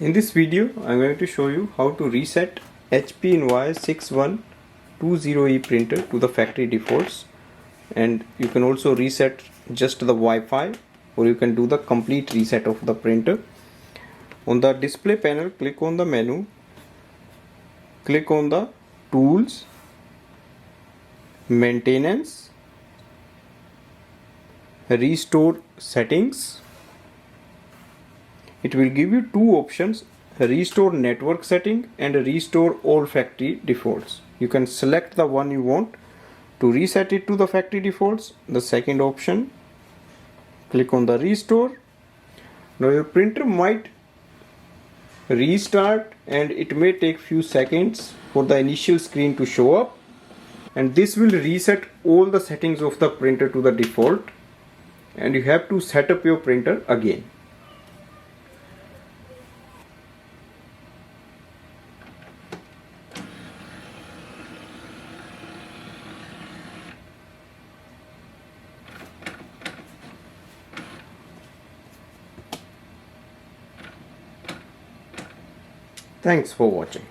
In this video, I'm going to show you how to reset HP Envy 6120E printer to the factory defaults, and you can also reset just the Wi-Fi, or you can do the complete reset of the printer. On the display panel, click on the menu, click on the tools, maintenance, restore settings. It will give you two options: restore network setting and restore all factory defaults. You can select the one you want to reset it to the factory defaults. The second option, click on the restore. Now your printer might restart and it may take few seconds for the initial screen to show up, and this will reset all the settings of the printer to the default, and you have to set up your printer again. Thanks for watching.